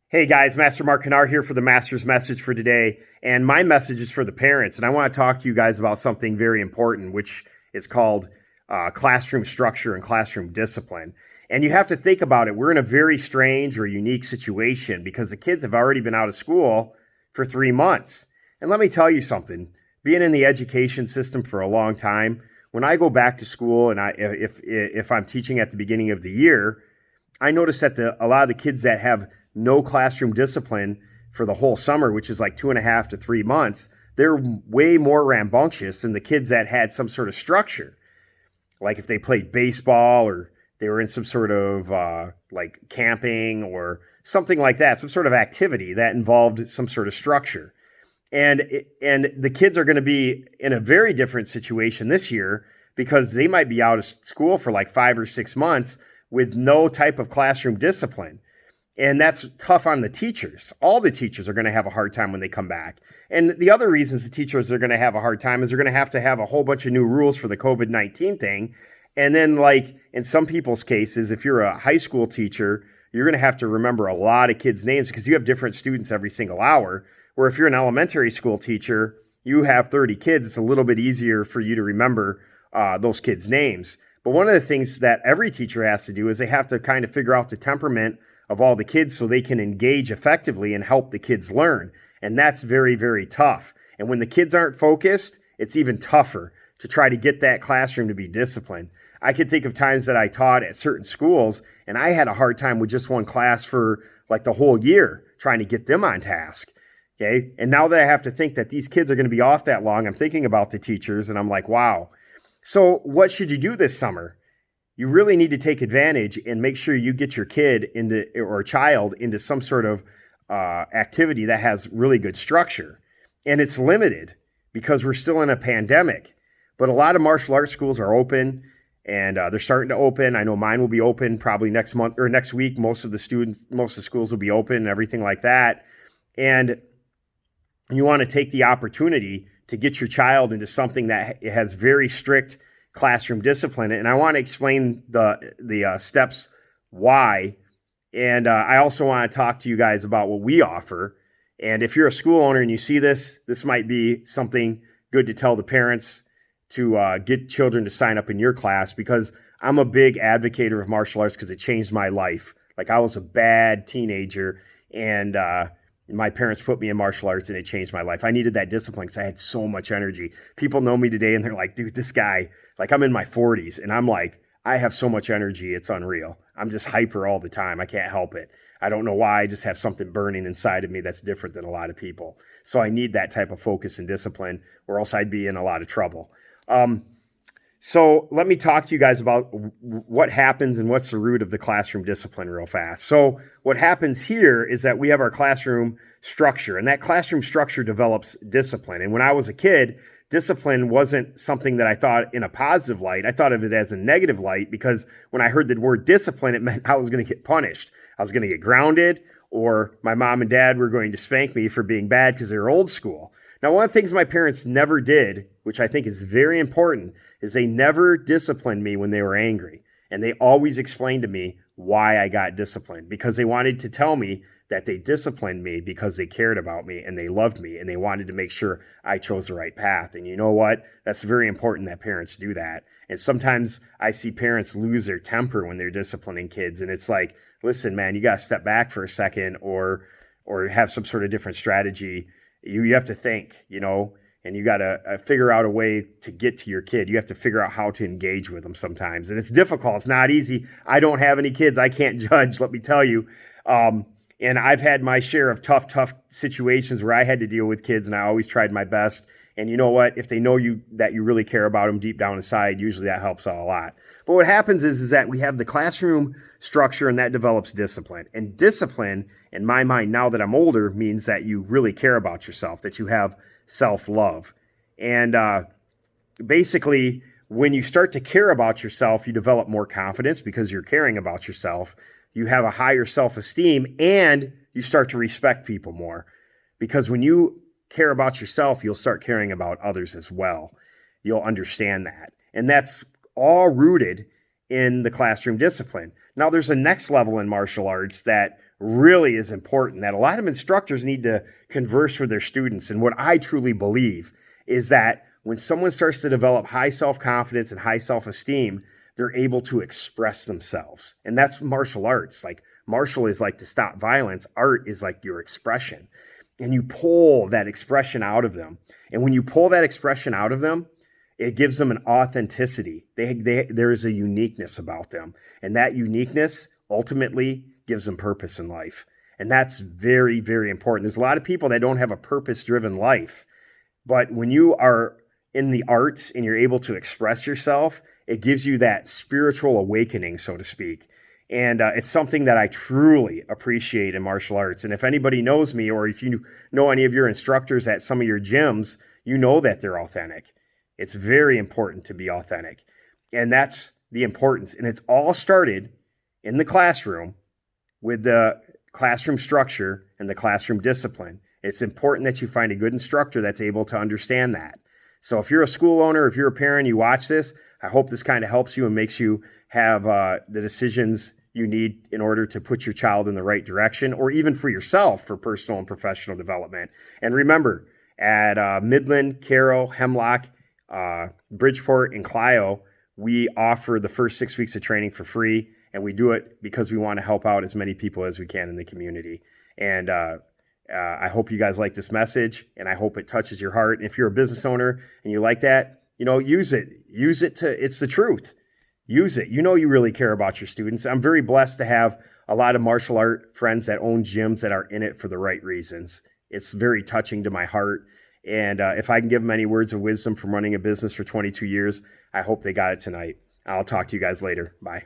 Hey guys, Master Mark Kanaar here for the Master's Message for today. And my message is for the parents. And I want to talk to you guys about something very important, which is called classroom structure and classroom discipline. And you have to think about it. We're in a very strange or unique situation because the kids have already been out of school for 3 months. And let me tell you something, being in the education system for a long time, when I go back to school and if I'm teaching at the beginning of the year, I notice that a lot of the kids that have no classroom discipline for the whole summer, which is like 2.5 to 3 months, they're way more rambunctious than the kids that had some sort of structure. Like if they played baseball or they were in some sort of like camping or something like that, some sort of activity that involved some sort of structure. And the kids are going to be in a very different situation this year because they might be out of school for like 5 or 6 months with no type of classroom discipline. And that's tough on the teachers. All the teachers are going to have a hard time when they come back. And the other reasons the teachers are going to have a hard time is they're going to have a whole bunch of new rules for the COVID-19 thing. And then, like in some people's cases, if you're a high school teacher, you're going to have to remember a lot of kids' names because you have different students every single hour. Where if you're an elementary school teacher, you have 30 kids, it's a little bit easier for you to remember those kids' names. But one of the things that every teacher has to do is they have to kind of figure out the temperament of all the kids so they can engage effectively and help the kids learn. And that's very, very tough. And when the kids aren't focused, it's even tougher to try to get that classroom to be disciplined. I could think of times that I taught at certain schools and I had a hard time with just one class for like the whole year trying to get them on task. Okay. And now that I have to think that these kids are going to be off that long, I'm thinking about the teachers and I'm like, wow. So what should you do this summer? You really need to take advantage and make sure you get your kid into or child into some sort of activity that has really good structure. And it's limited because we're still in a pandemic. But a lot of martial arts schools are open and they're starting to open. I know mine will be open probably next month or next week. Most of the schools will be open and everything like that. And you want to take the opportunity to get your child into something that has very strict classroom discipline. And I want to explain the steps why. And I also want to talk to you guys about what we offer. And if you're a school owner and you see this might be something good to tell the parents to get children to sign up in your class, because I'm a big advocate of martial arts because it changed my life. Like I was a bad teenager and my parents put me in martial arts and it changed my life. I needed that discipline because I had so much energy. People know me today and they're like, dude, this guy, like I'm in my 40s and I'm like, I have so much energy. It's unreal. I'm just hyper all the time. I can't help it. I don't know why. I just have something burning inside of me that's different than a lot of people. So I need that type of focus and discipline or else I'd be in a lot of trouble. So let me talk to you guys about what happens and what's the root of the classroom discipline real fast. So what happens here is that we have our classroom structure, and that classroom structure develops discipline. And when I was a kid, discipline wasn't something that I thought in a positive light. I thought of it as a negative light because when I heard the word discipline, it meant I was going to get punished. I was going to get grounded, or my mom and dad were going to spank me for being bad because they were old school. Now, one of the things my parents never did, which I think is very important, is they never disciplined me when they were angry. And they always explained to me why I got disciplined, because they wanted to tell me that they disciplined me because they cared about me and they loved me and they wanted to make sure I chose the right path. And you know what? That's very important that parents do that. And sometimes I see parents lose their temper when they're disciplining kids. And it's like, listen, man, you got to step back for a second or have some sort of different strategy. You have to think, and you got to figure out a way to get to your kid. You have to figure out how to engage with them sometimes. And it's difficult. It's not easy. I don't have any kids. I can't judge, let me tell you. And I've had my share of tough situations where I had to deal with kids, and I always tried my best. And you know what? If they know that you really care about them deep down inside, usually that helps out a lot. But what happens is that we have the classroom structure, and that develops discipline. And discipline, in my mind, now that I'm older, means that you really care about yourself, that you have self-love. And basically, when you start to care about yourself, you develop more confidence because you're caring about yourself. You have a higher self-esteem, and you start to respect people more. Because when you care about yourself, you'll start caring about others as well. You'll understand that. And that's all rooted in the classroom discipline. Now, there's a next level in martial arts that really is important, that a lot of instructors need to converse with their students. And what I truly believe is that when someone starts to develop high self-confidence and high self-esteem, they're able to express themselves. And that's martial arts. Like martial is like to stop violence. Art is like your expression. And you pull that expression out of them. And when you pull that expression out of them, it gives them an authenticity. There is a uniqueness about them. And that uniqueness ultimately gives them purpose in life. And that's very, very important. There's a lot of people that don't have a purpose-driven life. But when you are in the arts and you're able to express yourself, it gives you that spiritual awakening, so to speak. And it's something that I truly appreciate in martial arts. And if anybody knows me, or if you know any of your instructors at some of your gyms, you know that they're authentic. It's very important to be authentic. And that's the importance. And it's all started in the classroom with the classroom structure and the classroom discipline. It's important that you find a good instructor that's able to understand that. So if you're a school owner, if you're a parent, you watch this, I hope this kind of helps you and makes you have the decisions you need in order to put your child in the right direction, or even for yourself for personal and professional development. And remember, at Midland, Carroll, Hemlock, Bridgeport, and Clio, we offer the first 6 weeks of training for free, and we do it because we want to help out as many people as we can in the community. And I hope you guys like this message, and I hope it touches your heart. And if you're a business owner and you like that, use it. Use it it's the truth. Use it. You really care about your students. I'm very blessed to have a lot of martial art friends that own gyms that are in it for the right reasons. It's very touching to my heart. And if I can give them any words of wisdom from running a business for 22 years, I hope they got it tonight. I'll talk to you guys later. Bye.